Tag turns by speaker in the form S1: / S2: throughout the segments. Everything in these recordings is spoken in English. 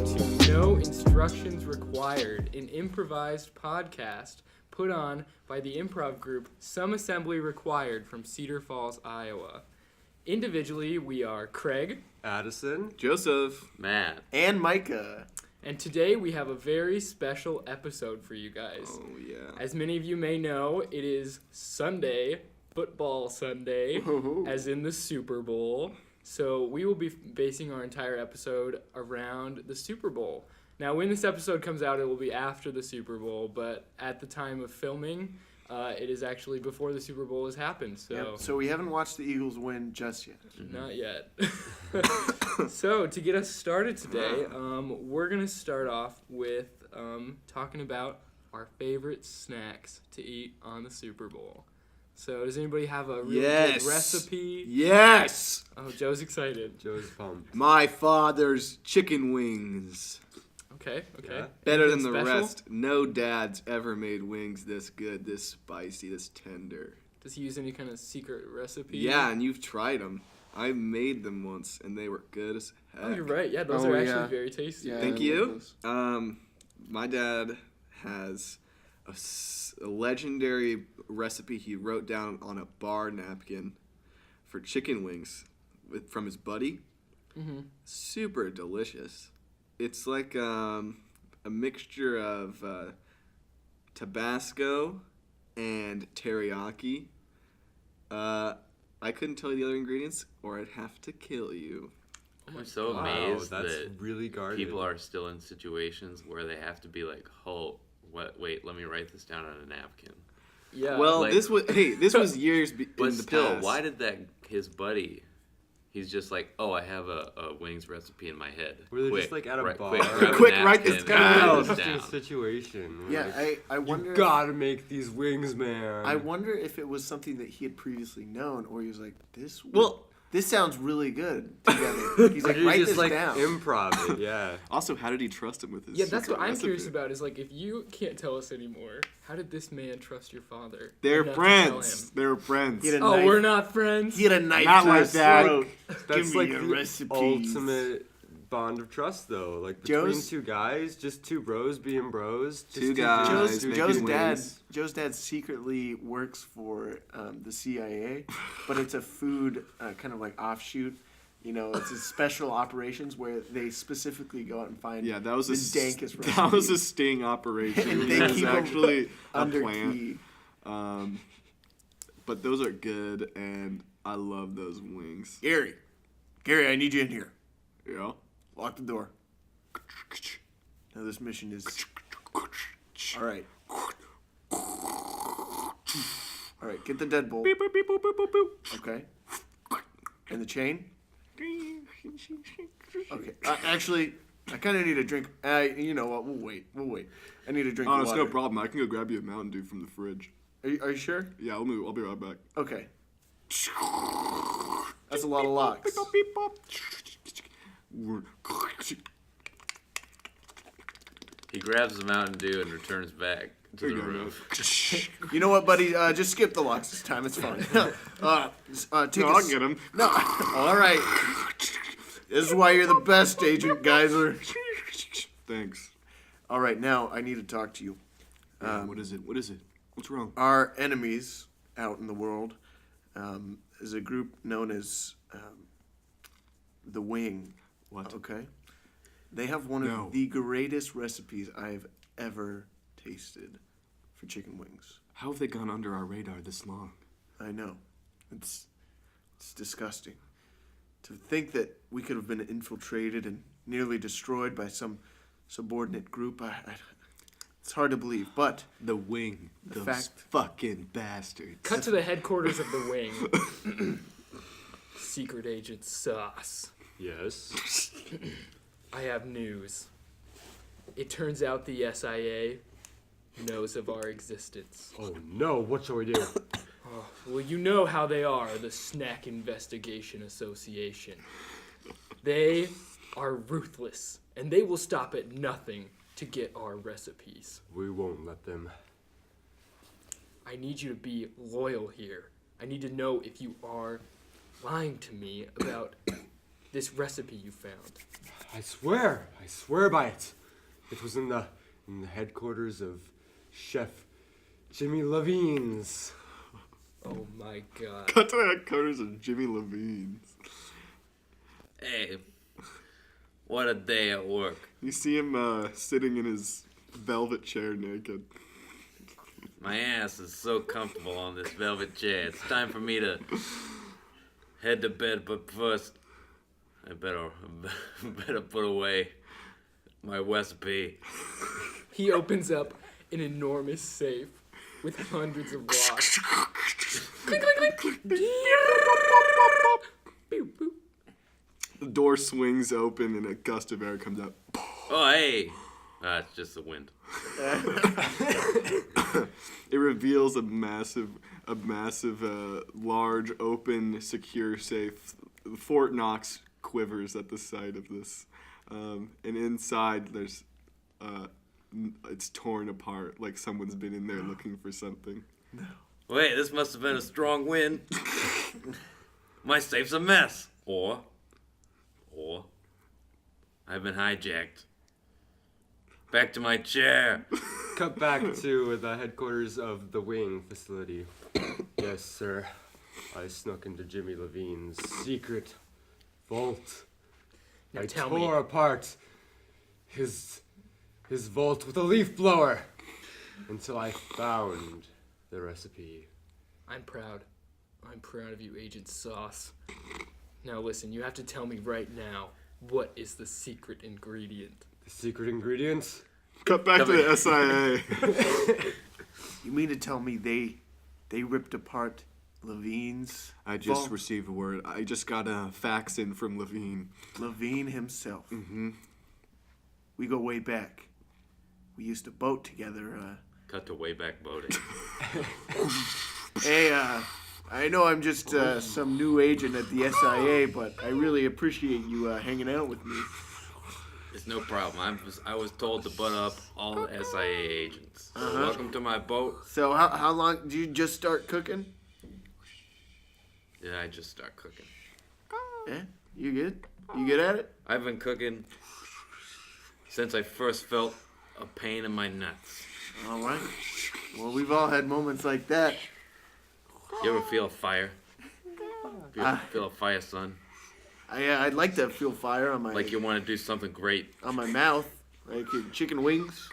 S1: to No Instructions Required, an improvised podcast put on by the improv group Some Assembly Required from Cedar Falls, Iowa. Individually, we are Craig,
S2: Addison,
S3: Joseph,
S4: Matt,
S3: and Micah.
S1: And today we have a very special episode for you guys.
S3: Oh, yeah.
S1: As many of you may know, it is Sunday, Football Sunday, as in the Super Bowl. So we will be basing our entire episode around the Super Bowl. Now, when this episode comes out, it will be after the Super Bowl, but at the time of filming, it is actually before the Super Bowl has happened. So,
S3: Yep. So we haven't watched the Eagles win just yet.
S1: Not yet. So to get us started today, we're going to start off with talking about our favorite snacks to eat on the Super Bowl. So does anybody have a really good recipe?
S3: Yes!
S1: Oh, Joe's excited.
S2: Joe's pumped.
S5: My father's chicken wings.
S1: Okay.
S2: Yeah.
S5: Better than
S1: Anything
S5: the
S1: special?
S5: rest. No dad's ever made wings this good, this spicy, this tender.
S1: Does he use any kind of secret recipe?
S5: Yeah, and you've tried them. I made them once, and they were good as heck.
S1: Oh, you're right. Yeah, those are actually very tasty.
S3: Yeah.
S5: Thank
S3: I
S5: you.
S3: love
S5: My dad has a legendary recipe he wrote down on a bar napkin for chicken wings from his buddy.
S1: Mm-hmm.
S5: Super delicious. It's like a mixture of Tabasco and teriyaki. I couldn't tell you the other ingredients, or I'd have to kill you.
S4: I'm so
S2: Wow,
S4: amazed
S2: that's
S4: that
S2: really guarded.
S4: people are still in situations where they have to be like, oh, wait, let me write this down on a napkin.
S1: Yeah.
S5: Well,
S4: like-
S5: this was years in
S4: But
S5: the
S4: still,
S5: past.
S4: why did his buddy, he's just like, oh, I have a wings recipe in my head.
S2: Were they
S4: Quick,
S2: just like at a
S4: right,
S2: bar?
S4: Quick, grab a
S5: Quick, write
S4: napkin,
S5: this
S2: Kind of
S5: down.
S4: write
S2: an
S4: this
S2: interesting
S4: down.
S2: situation.
S3: Yeah,
S2: Like,
S3: I wonder.
S2: you gotta make these wings, man.
S3: I wonder if it was something that he had previously known, or he was like, this sounds really good together. He's like,
S2: Or you
S3: write
S2: just
S3: this
S2: like
S3: down.
S2: improv it, yeah.
S5: Also, how did he trust him with his
S1: yeah, that's
S5: secret
S1: what I'm
S5: recipe?
S1: curious about. Is like, if you can't tell us anymore, how did this man trust your father?
S5: They're
S1: enough to tell
S5: friends.
S1: him?
S5: They're friends.
S3: He had a
S1: Oh,
S3: knife.
S1: we're not friends.
S3: He had a knife
S5: Not
S3: to
S5: like
S3: his
S5: that.
S3: throat.
S2: That's
S3: Give me
S2: like
S3: your
S2: the
S3: recipes.
S2: ultimate bond of trust, though. Like between
S3: Joe's-
S2: two guys, just two bros being bros. Just
S5: Two guys.
S3: Joe's,
S5: making
S3: Joe's dad.
S5: wings.
S3: Joe's dad secretly works for the CIA, but it's a food kind of like offshoot. You know, it's a special operations where they specifically go out and find
S5: Yeah, that was
S3: the
S5: a
S3: dankest recipe.
S5: that was a sting operation.
S3: And they
S5: It was
S3: keep 'em
S5: actually a
S3: under
S5: plan.
S3: key.
S5: But those are good, and I love those wings.
S3: Gary, I need you in here.
S5: Yeah.
S3: Lock the door. Now this mission is. All right. All right, get the deadbolt.
S5: Beep, boop, beep, boop, boop, boop, boop.
S3: Okay. And the chain. Okay. Actually, I kind of need a drink. You know what? We'll wait. I need a drink
S5: Oh,
S3: of
S5: it's
S3: water.
S5: no problem. I can go grab you a Mountain Dew from the fridge.
S3: Are you sure?
S5: Yeah, I'll be right back.
S3: Okay. That's a lot of locks.
S5: Beep, bop.
S4: He grabs the Mountain Dew and returns back to
S5: There
S4: the
S5: you go,
S4: room.
S5: man.
S3: You know what, buddy? Just skip the locks this time. It's fine. Take
S5: No,
S3: a
S5: I'll get him.
S3: No. All right. This is why you're the best, Agent Geyser.
S5: Thanks.
S3: All right, now I need to talk to you.
S5: What is it? What's wrong?
S3: Our enemies out in the world is a group known as the Wing.
S5: What?
S3: Okay. They have one
S5: No.
S3: of the greatest recipes I've ever tasted for chicken wings.
S5: How have they gone under our radar this long?
S3: I know. It's disgusting. To think that we could have been infiltrated and nearly destroyed by some subordinate group, it's hard to believe. But
S5: The Wing. Those
S3: fact-
S5: fucking bastards.
S1: Cut to the headquarters of the Wing. Secret Agent Sauce.
S2: Yes.
S1: I have news. It turns out the SIA knows of our existence.
S2: Oh no, what shall we do?
S1: Well, you know how they are, the Snack Investigation Association. They are ruthless, and they will stop at nothing to get our recipes.
S2: We won't let them.
S1: I need you to be loyal here. I need to know if you are lying to me about this recipe you found?
S2: I swear by it. It was in the headquarters of Chef Jimmy Levine's.
S1: Oh my god.
S5: Cut to the headquarters of Jimmy Levine's.
S4: Hey, what a day at work.
S5: You see him sitting in his velvet chair naked.
S4: My ass is so comfortable on this velvet chair. It's time for me to head to bed, but first, I better put away my recipe.
S1: He opens up an enormous safe with hundreds of locks. Click, click, click. Boop, boop.
S5: The door swings open and a gust of air comes out.
S4: Oh, hey! It's just the wind.
S5: It reveals a massive, large, open, secure safe. Fort Knox quivers at the sight of this, and inside there's, it's torn apart like someone's been in there looking for something.
S4: Wait, this must have been a strong wind. My safe's a mess. Or I've been hijacked. Back to my chair.
S2: Cut back to the headquarters of the wing facility. Yes, sir. I snuck into Jimmy Levine's secret vault.
S1: Now
S2: I
S1: tell
S2: tore
S1: me.
S2: apart his vault with a leaf blower until I found the recipe.
S1: I'm proud. I'm proud of you, Agent Sauce. Now listen, you have to tell me right now, what is the secret ingredient?
S2: The secret ingredients?
S5: Cut back to the SIA.
S3: You mean to tell me they ripped apart Levine's
S5: I just
S3: vault?
S5: received a word. I just got a fax in from Levine.
S3: Levine himself.
S5: Mm-hmm.
S3: We go way back. We used to boat together.
S4: Cut to way back boating.
S3: Hey, I know I'm just some new agent at the SIA, but I really appreciate you hanging out with me.
S4: It's no problem. I was told to butt up all the SIA agents. So welcome to my boat.
S3: So how long did you just start cooking?
S4: Did I just start cooking?
S3: Yeah, you good? You good at it?
S4: I've been cooking since I first felt a pain in my nuts.
S3: All right. Well, we've all had moments like that.
S4: You ever feel a fire? Feel a fire, son?
S3: I'd like to feel fire on my
S4: Like you want to do something great.
S3: on my mouth, like chicken wings.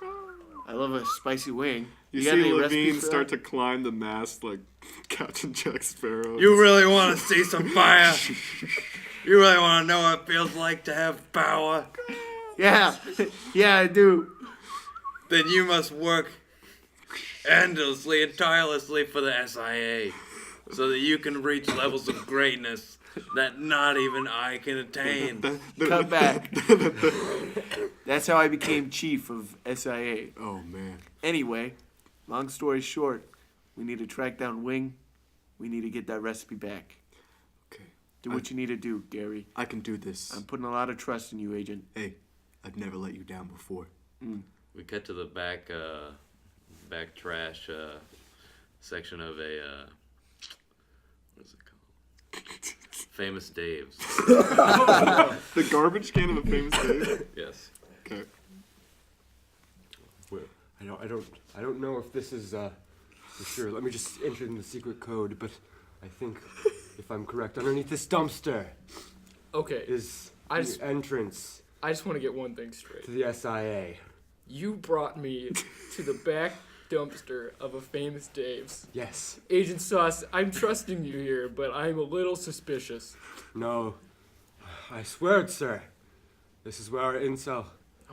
S3: I love a spicy wing.
S5: You
S3: got
S5: see
S3: any
S5: Levine
S3: recipes for
S5: start
S3: that?
S5: to climb the mast like Captain Jack Sparrow.
S4: You really want to see some fire? You really want to know what it feels like to have power?
S3: Yeah, yeah, I do.
S4: Then you must work endlessly and tirelessly for the SIA so that you can reach levels of greatness that not even I can attain.
S3: Cut back. That's how I became chief of SIA.
S5: Oh man.
S3: Anyway, long story short, we need to track down Wing. We need to get that recipe back.
S5: Okay.
S3: Do what you need to do, Gary.
S5: I can do this.
S3: I'm putting a lot of trust in you, Agent.
S5: Hey, I've never let you down before.
S4: We cut to the back trash section of a what is it called? Famous Dave's.
S5: The garbage can of a famous Dave?
S4: Yes.
S5: Okay.
S2: Well, I don't know if this is for sure. Let me just enter in the secret code, but I think if I'm correct, underneath this dumpster
S1: Okay,
S2: is
S1: I
S2: the
S1: just-
S2: entrance
S1: I just want to get one thing straight.
S2: to the SIA.
S1: You brought me to the back dumpster of a famous Dave's.
S2: Yes.
S1: Agent Sauce, I'm trusting you here, but I'm a little suspicious.
S2: No. I swear it, sir. This is where our intel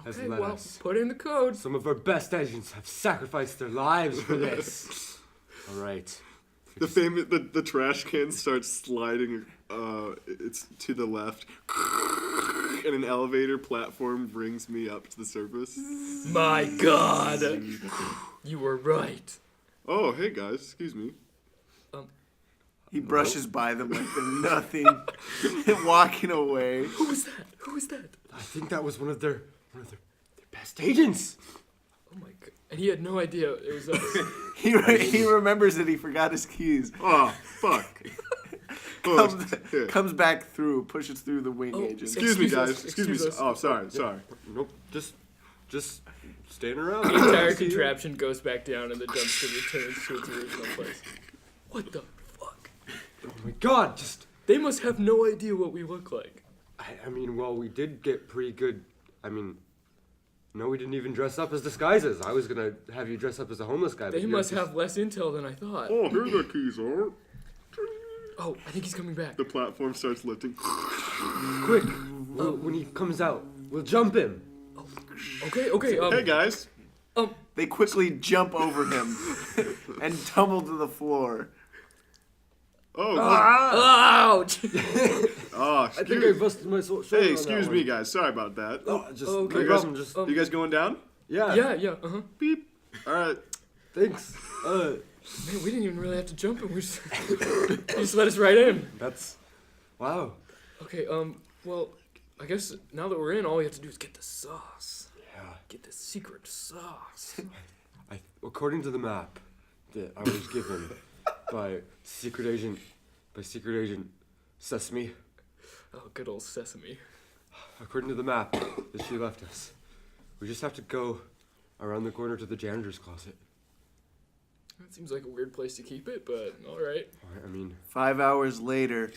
S2: has
S1: Okay,
S2: led
S1: well,
S2: us.
S1: put in the code.
S2: Some of our best agents have sacrificed their lives for this. All right.
S5: The trash can starts sliding. It's to the left, and an elevator platform brings me up to the surface.
S1: My God, you were right.
S5: Oh, hey guys, excuse me.
S3: He brushes by them like they're nothing, walking away.
S1: Who was that? Who was that?
S2: I think that was one of their best agents.
S1: Oh my God! And he had no idea it was us.
S3: He remembers that he forgot his keys.
S5: Oh, fuck.
S3: comes back through, pushes through the wing agent.
S5: Excuse me, guys.
S1: us,
S5: Excuse me.
S1: excuse us.
S5: Oh, sorry.
S2: Nope. Just standing around.
S1: The entire contraption goes back down and the dumpster returns to its original place. What the fuck?
S2: Oh my God!
S1: They must have no idea what we look like.
S2: I mean, well, we did get pretty good. I mean, no, we didn't even dress up as disguises. I was gonna have you dress up as a homeless guy.
S1: They
S2: but
S1: must have less intel than I thought.
S5: Oh, here the keys are.
S1: Oh, I think he's coming back.
S5: The platform starts lifting.
S2: Quick! When he comes out, we'll jump him.
S1: Okay.
S5: Hey, guys.
S3: They quickly jump over him and tumble to the floor.
S5: Oh,
S1: Ouch!
S2: I think I busted my shoulder.
S5: hey,
S2: on
S5: excuse
S2: that
S5: me,
S2: one.
S5: guys. Sorry about that.
S2: Just
S1: okay.
S2: no problem. Just
S5: You guys going down?
S2: yeah.
S1: Yeah,
S5: Beep. All right.
S2: Thanks.
S1: Man, we didn't even really have to jump him. We just, you just let us right in.
S2: That's wow.
S1: Okay, well, I guess now that we're in, all we have to do is get the sauce.
S2: Yeah.
S1: Get the secret sauce.
S2: According to the map that I was given by Secret Agent Sesame,
S1: Oh, good old sesame.
S2: according to the map that she left us, we just have to go around the corner to the janitor's closet.
S1: That seems like a weird place to keep it, but alright.
S2: I mean,
S3: 5 hours later,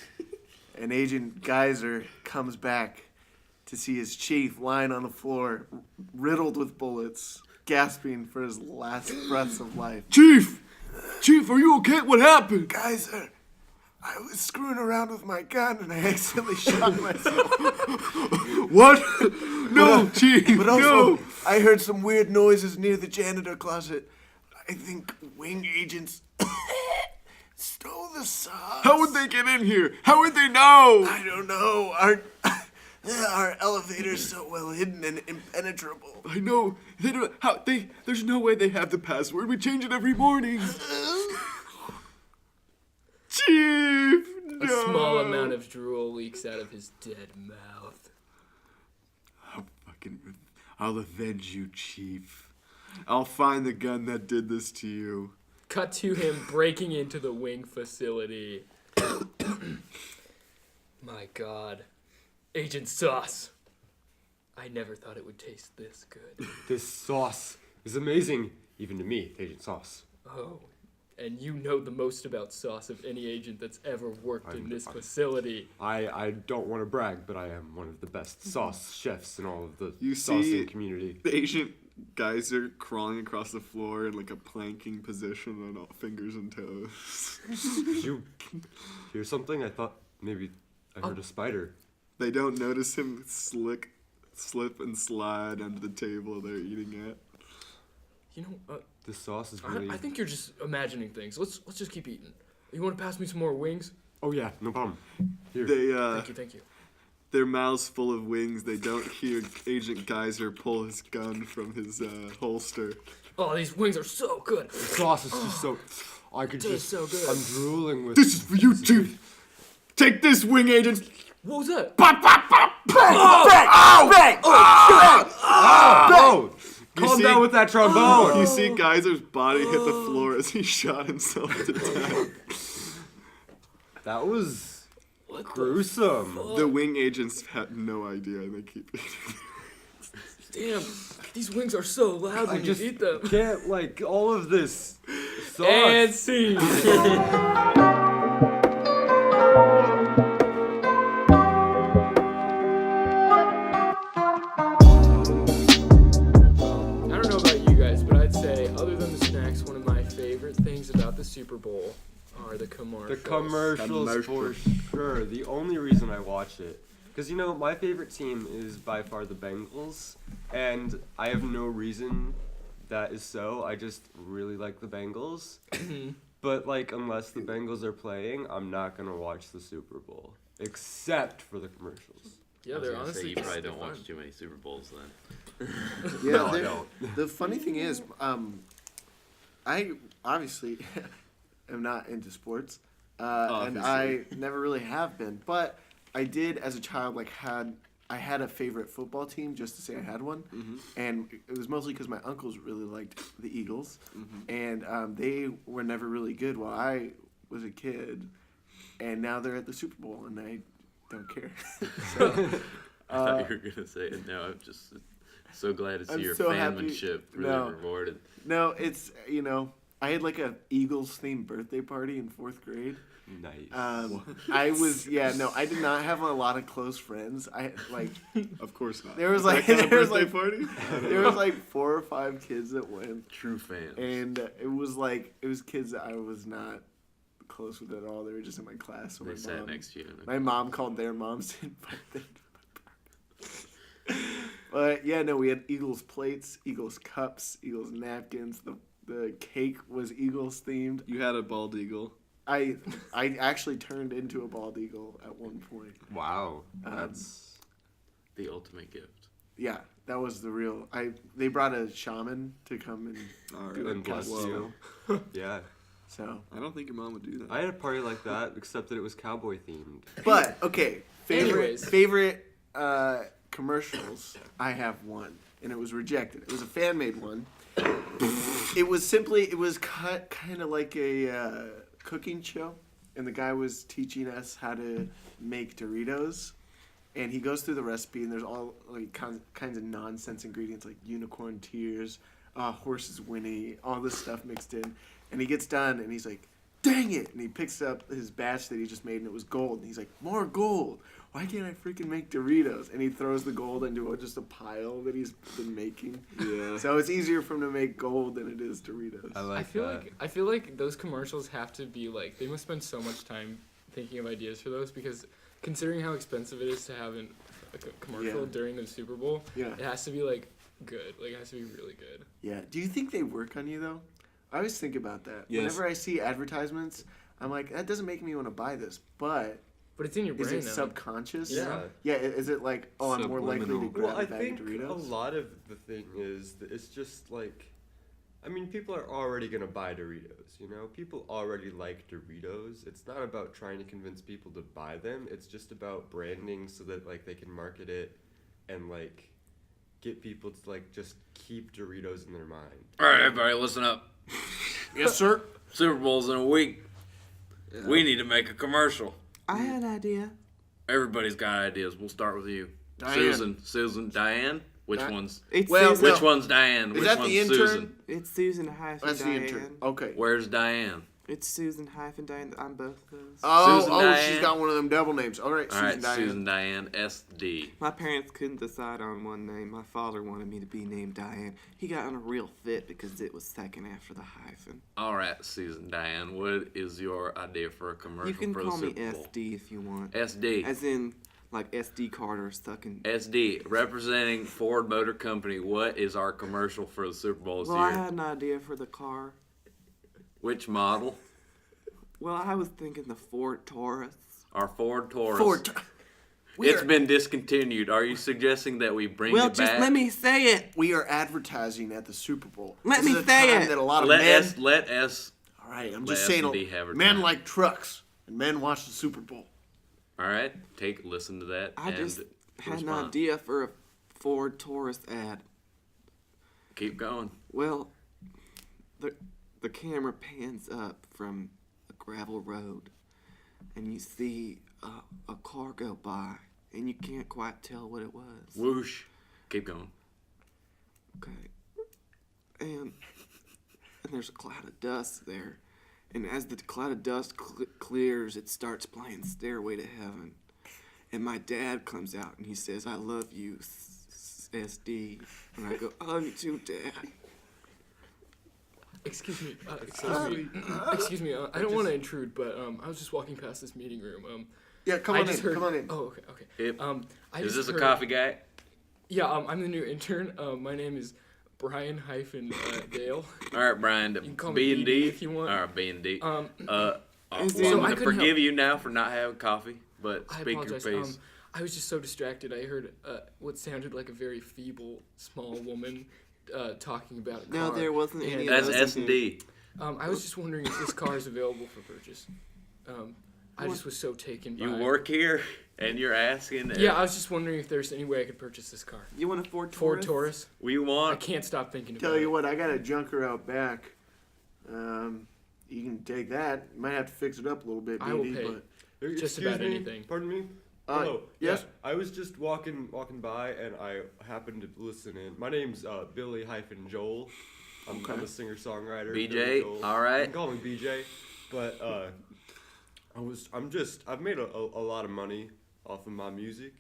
S3: an Agent Geyser comes back to see his chief lying on the floor, riddled with bullets, gasping for his last breaths of life.
S5: Chief, are you okay? What happened?
S3: Geyser, I was screwing around with my gun and I accidentally shot myself.
S5: What? No, Chief.
S3: But also,
S5: no.
S3: I heard some weird noises near the janitor closet. I think wing agents stole the sauce.
S5: How would they get in here? How would they know?
S3: I don't know. Our elevator's so well hidden and impenetrable.
S5: I know. They don't. How they? There's no way they have the password. We change it every morning. Chief.
S1: A small amount of drool leaks out of his dead mouth.
S5: I'll avenge you, Chief. I'll find the gun that did this to you.
S1: Cut to him breaking into the wing facility. My God. Agent Sauce. I never thought it would taste this good.
S2: this sauce is amazing, even to me, Agent Sauce.
S1: Oh, and you know the most about sauce of any agent that's ever worked in this
S2: I'm-
S1: facility.
S2: I don't want to brag, but I am one of the best sauce chefs in all of the
S5: You
S2: saucing
S5: see-
S2: community.
S5: The Agent Geyser crawling across the floor in like a planking position on all fingers and toes.
S2: Did you hear something? I thought maybe I heard a spider.
S5: They don't notice him slip and slide under the table they're eating at.
S1: You know,
S2: This sauce is really.
S1: I think you're just imagining things. Let's just keep eating. You want to pass me some more wings?
S2: Oh yeah, no problem. Here.
S5: They
S1: Thank you.
S5: their mouths full of wings. They don't hear Agent Geyser pull his gun from his holster.
S1: Oh, these wings are so good.
S2: The sauce is just so. I could
S1: Tastes
S2: just.
S1: so good.
S2: I'm drooling with.
S5: This is for you, Chief. Take this, Wing Agent.
S1: What was that?
S2: Oh!
S5: You
S2: Calm
S5: see-
S2: down with that trombone.
S5: You see Geyser's body hit the floor as he shot himself to death.
S2: That was
S1: What the
S2: gruesome.
S5: The Wing Agents had no idea, and they keep
S1: Damn, these wings are so loud
S2: I
S1: when you
S2: just
S1: eat them.
S2: can't like all of this sauce.
S1: And scene. I don't know about you guys, but I'd say, other than the snacks, one of my favorite things about the Super Bowl are the commercials.
S2: The commercials for sure. The only reason I watch it, because you know my favorite team is by far the Bengals, and I have no reason that is so. I just really like the Bengals. But like, unless the Bengals are playing, I'm not gonna watch the Super Bowl, except for the commercials.
S1: Yeah,
S4: I was
S1: they're
S4: gonna
S1: honestly
S4: say you probably
S1: just-
S4: don't
S1: they're
S4: watch
S1: fun.
S4: too many Super Bowls then.
S3: Yeah,
S2: No, I
S3: they're-
S2: don't.
S3: The funny thing is, I obviously am not into sports, and I never really have been. But I did, as a child, I had a favorite football team, just to say I had one, and it was mostly because my uncles really liked the Eagles, and they were never really good while I was a kid. and now they're at the Super Bowl, and I don't care. So,
S4: I thought you were gonna say it. No, I'm just so glad to see
S3: I'm
S4: your
S3: so happy-
S4: fanmanship really
S3: No.
S4: rewarded.
S3: no, it's I had like a Eagles themed birthday party in 4th grade.
S2: Nice.
S3: I did not have a lot of close friends. I like
S5: Of course not.
S3: there was
S5: That
S3: like
S5: kind of
S3: there was
S5: birthday
S3: like
S5: party.
S3: there was like 4 or 5 kids that went,
S4: True fans.
S3: and it was kids that I was not close with at all. They were just in my class. So
S4: They
S3: my
S4: sat
S3: mom,
S4: next to you.
S3: my mom called their moms to invite them to my party. But yeah, no, we had Eagles plates, Eagles cups, Eagles napkins. The cake was Eagles themed.
S5: You had a bald eagle.
S3: I actually turned into a bald eagle at one point.
S2: Wow. That's
S4: The ultimate gift.
S3: Yeah, that was the real. They brought a shaman to come and
S5: All
S3: do
S5: right.
S3: a
S2: and bless
S3: cast
S2: you.
S3: spell.
S2: Yeah.
S3: So,
S5: I don't think your mom would do that.
S2: I had a party like that, except that it was cowboy themed.
S3: but okay,
S1: Anyways.
S3: favorite commercials. I have one, and it was rejected. It was a fan made one. It was cut kind of like a cooking show, and the guy was teaching us how to make Doritos, and he goes through the recipe, and there's all like kinds of nonsense ingredients like unicorn tears, horse's whinny, all this stuff mixed in, and he gets done, and he's like, dang it, and he picks up his batch that he just made, and it was gold, and he's like, more gold. Why can't I freaking make Doritos? And he throws the gold into just a pile that he's been making.
S5: Yeah.
S3: So it's easier for him to make gold than it is Doritos.
S2: I like
S1: I feel like those commercials have to be like, they must spend so much time thinking of ideas for those, because considering how expensive it is to have a commercial
S3: Yeah.
S1: during the Super Bowl,
S3: Yeah.
S1: it has to be like good. Like it has to be really good.
S3: Yeah. Do you think they work on you though? I always think about that.
S5: Yes.
S3: Whenever I see advertisements, I'm like, that doesn't make me want to buy this. But
S1: But it's in your
S3: is
S1: brain
S3: it
S1: now.
S3: subconscious?
S2: Yeah.
S3: Yeah. Is it like, oh, I'm more likely to
S5: Subliminal.
S3: grab
S2: Well, I
S3: a bag
S2: think
S3: of
S2: a
S3: Doritos?
S2: lot of the thing is that it's just like, I mean, people are already gonna buy Doritos. You know, people already like Doritos. It's not about trying to convince people to buy them. It's just about branding so that like they can market it and like get people to like just keep Doritos in their mind.
S4: All right, everybody, listen up.
S3: Yes, sir.
S4: Super Bowl's in a week. We need to make a commercial.
S6: I had an idea.
S4: Everybody's got ideas. We'll start with you.
S3: Diane.
S4: Susan, Diane. Which
S3: Di-
S4: one's?
S6: It's
S3: Well,
S6: Susan.
S4: Which one's Diane?
S3: Is
S4: Which
S3: that
S4: one's
S3: the intern?
S4: Susan?
S6: It's Susan hyphen
S3: That's the
S6: Diane.
S3: intern. Okay.
S4: Where's Diane?
S6: It's Susan hyphen Diane. I'm both of those.
S3: Oh,
S4: Susan
S3: she's
S4: Diane?
S3: got one of them double names. All right,
S4: All
S3: Susan
S4: right,
S3: Diane.
S4: Susan Diane SD.
S6: My parents couldn't decide on one name. My father wanted me to be named Diane. He got in a real fit because it was second after the hyphen.
S4: All right, Susan Diane. What is your idea for a commercial
S6: You can
S4: for
S6: call
S4: the
S6: me
S4: Super Bowl?
S6: SD if you want.
S4: SD.
S6: As in, like SD card or sucking.
S4: SD, representing Ford Motor Company. What is our commercial for the Super Bowl this
S6: Well, I
S4: year?
S6: had an idea for the car.
S4: Which model?
S6: Well, I was thinking the Ford Taurus.
S4: Our Ford Taurus.
S3: Ford.
S4: It's been discontinued. Are you suggesting that we bring
S6: Well,
S4: it
S6: just
S4: back?
S6: let me say it.
S3: We are advertising at the Super Bowl.
S6: Let
S3: This
S6: me
S3: is a
S6: say
S3: time
S6: it.
S3: that a lot of
S4: Let
S3: men.
S4: us.
S3: All right, I'm
S4: let
S3: just saying.
S4: S&D have her
S3: Men
S4: time.
S3: like trucks, and men watch the Super Bowl.
S4: All right, listen to that.
S6: I
S4: and
S6: just had an
S4: respond.
S6: idea for a Ford Taurus ad.
S4: Keep going.
S6: Well, the camera pans up from a gravel road, and you see a car go by, and you can't quite tell what it was.
S4: Whoosh. Keep going.
S6: Okay. And there's a cloud of dust there. And as the cloud of dust clears, it starts playing Stairway to Heaven. And my dad comes out and he says, I love you, SD. And I go, I love you too, Dad.
S1: Excuse me. Excuse me. I don't want to intrude, but I was just walking past this meeting room.
S3: Yeah, come
S1: I
S3: on
S1: just
S3: in.
S1: Heard,
S3: Come on in.
S1: Oh, okay.
S4: It-
S1: I
S4: Is
S1: just
S4: this a
S1: heard-
S4: coffee guy?
S1: Yeah. I'm the new intern. My name is Brian hyphen Dale.
S4: All right, Brian.
S1: can call me
S4: B and
S1: BD
S4: D
S1: if you want.
S4: All right, B and D.
S1: Um,
S4: I'm
S6: So
S4: willing
S1: I
S4: to
S1: couldn't
S4: forgive
S1: help-
S4: you now for not having coffee, but
S1: I
S4: speak your
S1: apologize.
S4: piece.
S1: I was just so distracted. I heard what sounded like a very feeble, small woman talking about a car.
S6: No, there wasn't any
S1: And,
S6: of
S4: That's
S6: those.
S4: S and D.
S1: I was just wondering if this car is available for purchase. I just was so taken by.
S4: You work here, and you're asking.
S1: Yeah, I was just wondering if there's any way I could purchase this car.
S6: You want a Ford Taurus?
S1: Ford Taurus.
S4: We
S1: I
S4: want.
S1: can't stop thinking about
S3: Tell
S1: it.
S3: you what, I got a junker out back. You can take that. You might have to fix it up a little bit,
S1: I will
S3: BD,
S1: pay.
S3: but
S1: Just
S2: Excuse
S1: about
S2: me?
S1: anything.
S2: Pardon me?
S3: Yes.
S2: Yeah, I was just walking by and I happened to listen in. My name's Billy-Joel. I'm a singer-songwriter.
S4: BJ,
S2: Billy Joel.
S4: all right.
S2: You can call me BJ. But I've made a lot of money off of my music.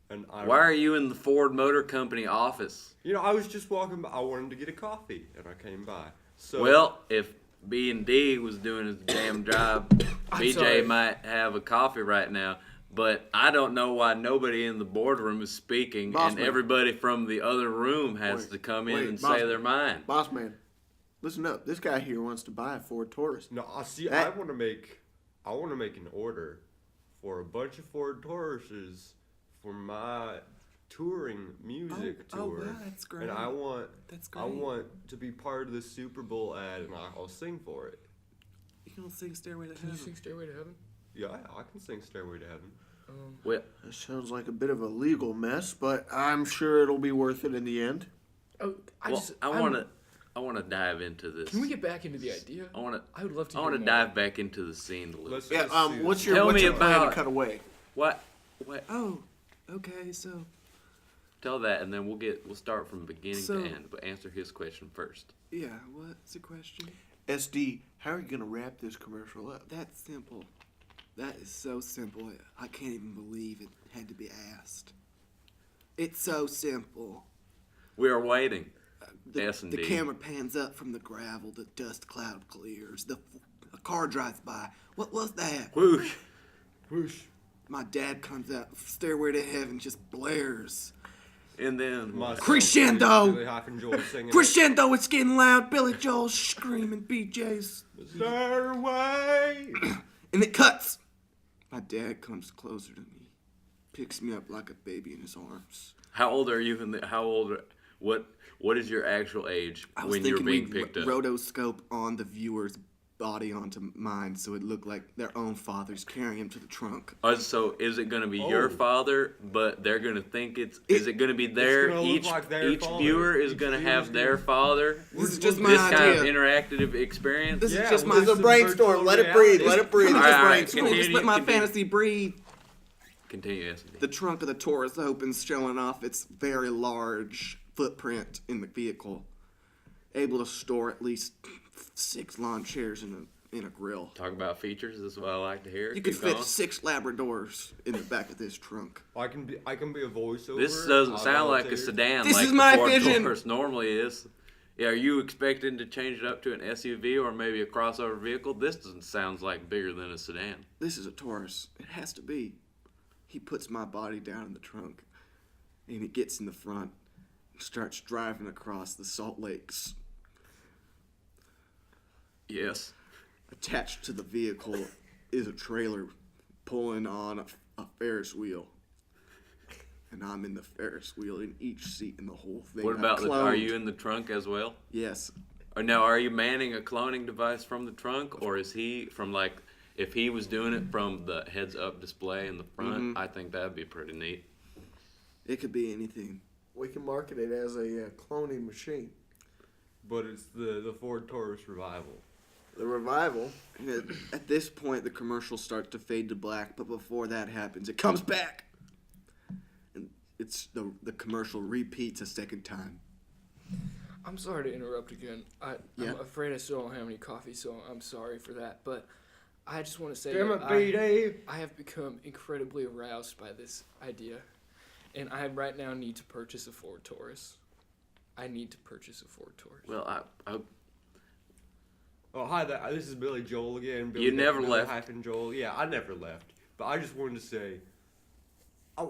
S2: And
S4: Why are you in the Ford Motor Company office?
S2: I was just walking by. I wanted to get a coffee and I came by. So
S4: Well, if B&D was doing his damn job, BJ
S1: sorry.
S4: might have a coffee right now. But I don't know why nobody in the boardroom is speaking,
S3: Boss
S4: and
S3: man.
S4: everybody from the other room has
S3: Wait,
S4: to come in
S3: wait,
S4: and
S3: boss
S4: say
S3: man.
S4: their mind.
S3: Boss man, listen up. This guy here wants to buy a Ford Taurus.
S2: No, I see.
S3: That-
S2: I want to make an order for a bunch of Ford Tauruses for my touring music tour.
S6: wow, that's great.
S2: And I want
S6: That's
S2: I want to be part of the Super Bowl ad, and I'll sing for it.
S6: You can sing Stairway to
S1: Can you
S6: Heaven.
S1: sing Stairway to Heaven?
S2: Yeah, I can sing Stairway to Heaven.
S4: Well,
S3: That sounds like a bit of a legal mess, but I'm sure it'll be worth it in the end.
S1: Oh, I
S4: want to dive into this.
S1: Can we get back into the idea?
S4: I want to.
S1: I would love to.
S4: I
S1: hear
S4: want to
S1: more.
S4: dive back into the scene a little.
S2: Let's
S4: bit.
S3: Yeah.
S2: let's see
S3: What's
S2: this.
S3: your
S4: Tell me
S3: plan
S4: about-
S3: to cut away?
S4: What?
S6: Oh, okay. So
S4: Tell that, and then we'll start from beginning
S6: So-
S4: to end. But answer his question first.
S6: yeah, what's the question?
S3: SD, how are you gonna wrap this commercial up?
S6: That's simple. That is so simple. I can't even believe it had to be asked. It's so simple.
S4: We are waiting.
S6: The
S4: S&D.
S6: camera pans up from the gravel. The dust cloud clears. A car drives by. What was that?
S4: Whoosh.
S2: Whoosh.
S6: My dad comes out. Stairway to Heaven just blares.
S4: And then
S2: Myself,
S6: Crescendo!
S2: Billy-Joel singing it.
S6: Crescendo, it's getting loud. Billy Joel screaming BJ's.
S2: Stairway.
S6: And it cuts. My dad comes closer to me. Picks me up like a baby in his arms.
S4: how old are you? What is your actual age
S6: I was
S4: when you're
S6: thinking
S4: being
S6: we'd
S4: picked up?
S6: rotoscope on the viewer's body onto mine so it looked like their own father's carrying him to the trunk.
S4: So is it going to be your
S2: Oh.
S4: father, but they're going to think is it going to be their
S2: gonna look
S4: each
S2: like their
S4: each
S2: father.
S4: viewer is
S2: Each
S4: going to
S2: viewer's
S4: have their
S2: gonna-
S4: father?
S6: This is just my
S4: This kind of
S6: idea.
S4: interactive experience.
S6: This
S2: Yeah,
S6: is just
S2: well,
S6: my
S3: It's a
S2: Some
S3: brainstorm.
S2: virtual
S3: Let it breathe.
S2: reality.
S3: Let it breathe.
S6: Just
S3: Just
S4: All right,
S3: brainstorm.
S6: Just let my
S4: continue.
S6: fantasy breathe.
S4: Continue, S&D.
S6: The trunk of the Taurus opens, showing off its very large footprint in the vehicle. Able to store at least 6 lawn chairs in a grill.
S4: Talk about features. This is what I like to hear.
S6: You could
S4: Keep
S6: fit
S4: going.
S6: 6 Labradors in the back of this trunk.
S2: I can be a voiceover.
S4: This doesn't
S2: I
S4: sound like a
S2: volunteer.
S4: sedan
S6: This
S4: like
S6: is
S4: the
S6: my
S4: Ford
S6: vision.
S4: Taurus normally is. Yeah, are you expecting to change it up to an SUV or maybe a crossover vehicle? This doesn't sound like bigger than a sedan.
S6: This is a Taurus. It has to be. He puts my body down in the trunk, and he gets in the front and starts driving across the Salt Lakes.
S4: Yes.
S6: Attached to the vehicle is a trailer pulling on a Ferris wheel. And I'm in the Ferris wheel in each seat in the whole thing.
S4: What
S6: I've
S4: about are
S6: cloned.
S4: you in the trunk as well?
S6: Yes.
S4: Or now, are you manning a cloning device from the trunk, or is he from like if he was doing it from the heads-up display in the front? I think that'd be pretty neat.
S6: It could be anything.
S3: We can market it as a cloning machine.
S2: But it's the Ford Taurus revival.
S3: The revival.
S6: And at this point, the commercials start to fade to black, but before that happens, it comes back. And it's the commercial repeats a second time.
S1: I'm sorry to interrupt again.
S6: Yeah.
S1: I'm afraid I still don't have any coffee, so I'm sorry for that. But I just want to say
S2: Damn
S1: that
S2: it, BD.
S1: I have become incredibly aroused by this idea, and I right now need to purchase a Ford Taurus. I need to purchase a Ford Taurus.
S4: Well, I
S2: Oh, hi, this is Billy Joel again. Billy,
S4: You never
S2: Billy
S4: left.
S2: hyphen Joel. Yeah, I never left. But I just wanted to say, I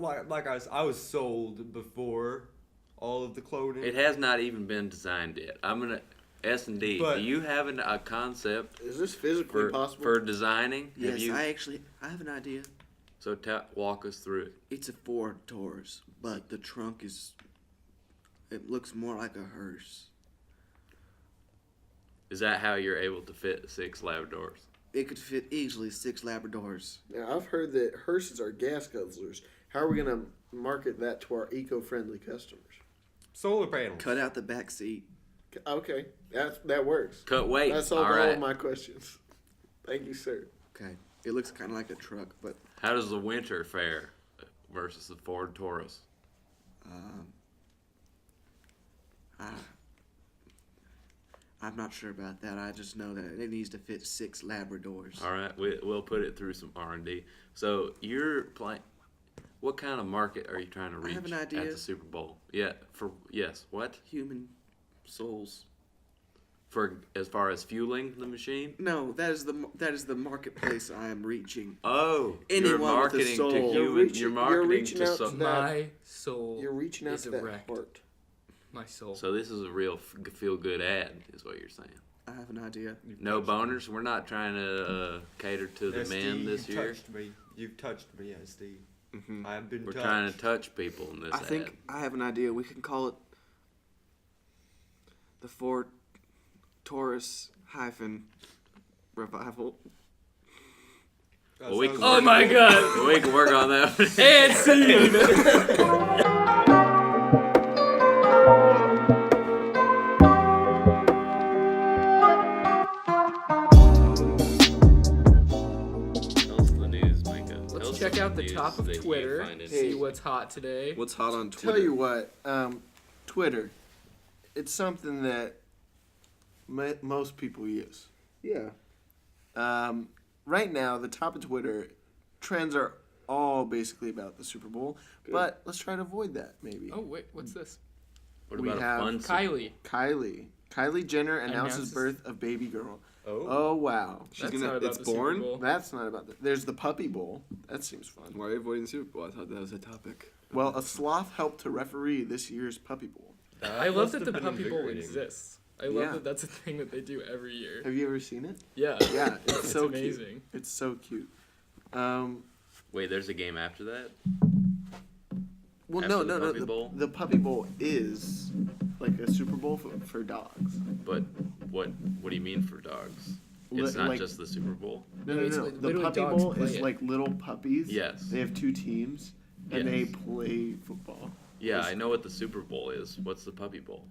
S2: was sold before all of the cloning.
S4: it has not even been designed yet. I'm gonna S&D.
S2: But-
S4: Do you have a concept
S3: Is this physically
S4: for
S3: possible?
S4: for designing? Have
S6: Yes,
S4: you?
S6: I have an idea.
S4: So walk us through it.
S6: It's a Ford Taurus, but the trunk it looks more like a hearse.
S4: Is that how you're able to fit 6 Labradors?
S6: It could fit easily 6 Labradors.
S3: Now, I've heard that hearses are gas guzzlers. How are we going to market that to our eco-friendly customers?
S2: Solar panels.
S6: Cut out the back seat.
S3: Okay, that works.
S4: Cut weight.
S3: That solved
S4: All
S3: all
S4: right.
S3: of my questions. Thank you, sir.
S6: Okay. It looks kind of like a truck, but
S4: How does the Winter fare versus the Ford Taurus?
S6: I'm not sure about that. I just know that it needs to fit 6 Labradors.
S4: All right, we'll put it through some R&D. So you're playing. What kind of market are you trying to reach
S6: have an idea.
S4: at the Super Bowl? Yeah, yes. What
S6: Human souls.
S4: for as far as fueling the machine?
S6: No, that is the marketplace I am reaching.
S4: Oh,
S6: Anyone
S4: you're
S6: with a
S4: marketing
S6: soul.
S4: to
S6: You're
S4: human.
S7: reaching-
S4: You're
S7: you're
S4: marketing
S7: reaching
S4: to
S7: out
S4: so.
S7: to
S1: My soul
S7: You're reaching out
S1: is
S7: to that
S1: erect.
S7: heart.
S1: My soul.
S4: So this is a real feel good ad, is what you're saying.
S6: I have an idea.
S4: No boners. We're not trying to cater to the men this
S2: you've
S4: year.
S2: touched me. You've touched me, SD.
S6: Mm-hmm.
S2: I've been
S4: We're
S2: touched.
S4: trying to touch people in this
S6: I
S4: ad.
S6: think I have an idea. We can call it the Ford Taurus Revival.
S2: That
S4: Well, we
S2: sounds
S4: can
S1: Oh
S2: like-
S1: my god!
S4: Well, we can work on that.
S1: And scene!
S4: Tell us the news, Micah. Tell
S1: Let's
S4: us
S1: check out the
S4: news
S1: top of
S4: that you
S1: Twitter,
S4: find
S1: see what's hot today.
S6: What's hot on
S3: Tell
S6: Twitter?
S3: you what, Twitter, it's something that most people use.
S6: Yeah.
S3: Right now, the top of Twitter trends are all basically about the Super Bowl, but let's try to avoid that maybe.
S1: Oh wait, what's this?
S4: What
S3: we
S4: about a
S3: have
S4: fun
S1: Kylie.
S3: Kylie Jenner announces
S1: Announces-
S3: birth of baby girl.
S2: Oh.
S3: Oh wow,
S1: That's
S6: gonna-
S1: not about
S6: it's
S1: the
S6: born?
S1: Super Bowl.
S3: that's not about there's the Puppy Bowl. That seems fun.
S6: Why are you avoiding Super Bowl? I thought that was a topic.
S3: Well, a sloth helped to referee this year's Puppy Bowl.
S1: I love that the Puppy Bowl
S2: invigorating.
S1: exists. I love
S3: Yeah.
S1: that that's a thing that they do every year.
S3: Have you ever seen it?
S1: Yeah.
S3: Yeah, it's
S1: It's
S3: so
S1: amazing.
S3: cute. It's so cute.
S4: Wait, there's a game after that?
S3: Well,
S4: After
S3: no,
S4: the
S3: no, no.
S4: Puppy Bowl?
S3: The Puppy Bowl is like a Super Bowl for dogs.
S4: But what do you mean for dogs? It's
S3: Li-
S4: not
S3: like-
S4: just the Super Bowl.
S3: No,
S1: No,
S3: no,
S1: it's
S3: no.
S1: like
S3: The
S1: literally
S3: Puppy
S1: dogs
S3: Bowl
S1: play
S3: is
S1: it.
S3: like little puppies.
S4: Yes.
S3: They have 2 teams, and they
S4: Yes.
S3: play football.
S4: Yeah, I know what the Super Bowl is. What's the Puppy Bowl?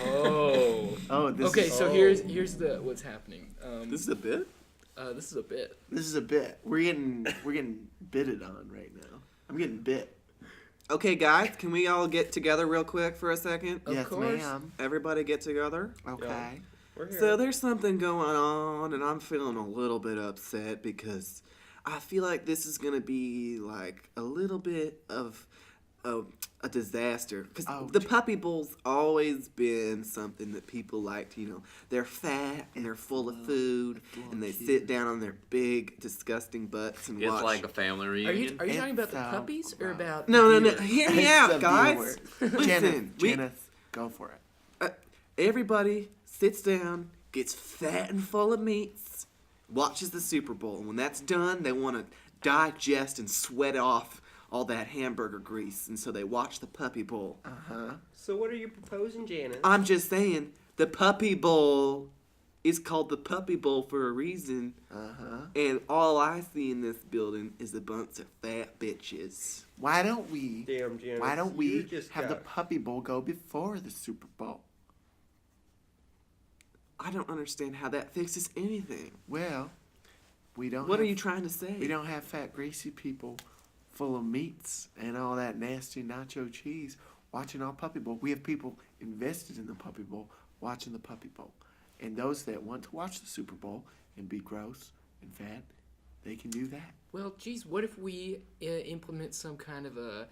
S1: Oh.
S3: Oh, this
S1: Okay,
S3: is
S1: so here's the what's happening.
S6: This is a bit?
S1: This is a bit.
S3: this is a bit. We're getting bitted on right now. I'm getting bit.
S6: Okay, guys, can we all get together real quick for a second?
S1: Of
S3: yes,
S1: course.
S3: ma'am.
S6: Everybody get together.
S3: Okay.
S2: We're here.
S6: So there's something going on, and I'm feeling a little bit upset because I feel like this is gonna be like a little bit of a disaster. Because
S3: Oh,
S6: the Puppy Bowl's always been something that people like to, they're fat and they're full of food, and they sit down on their big, disgusting butts and
S4: It's
S6: watch.
S4: like a family
S1: Are
S4: reunion.
S1: you talking about the
S3: It's
S1: puppies or about?
S6: No.
S1: viewers?
S6: Hear me
S3: It's
S6: out,
S3: the
S6: guys.
S3: viewer.
S6: Listen, we-
S3: Janice, go for it.
S6: Everybody sits down, gets fat and full of meats, watches the Super Bowl. And when that's done, they want to digest and sweat off all that hamburger grease. And so they watch the Puppy Bowl.
S2: So what are you proposing, Janice?
S6: I'm just saying, the Puppy Bowl is called the Puppy Bowl for a reason. And all I see in this building is a bunch of fat bitches.
S3: Why don't we?
S2: Damn, Janice.
S3: Why don't
S2: you
S3: we
S2: just
S3: have the
S2: got-
S3: Puppy Bowl go before the Super Bowl?
S6: I don't understand how that fixes anything.
S3: Well, we don't.
S6: What are
S3: have-
S6: you trying to say?
S3: We don't have fat, greasy people full of meats and all that nasty nacho cheese watching our Puppy Bowl. We have people invested in the Puppy Bowl watching the Puppy Bowl. And those that want to watch the Super Bowl and be gross and fat, they can do that.
S1: Well, geez, what if we implement some kind of a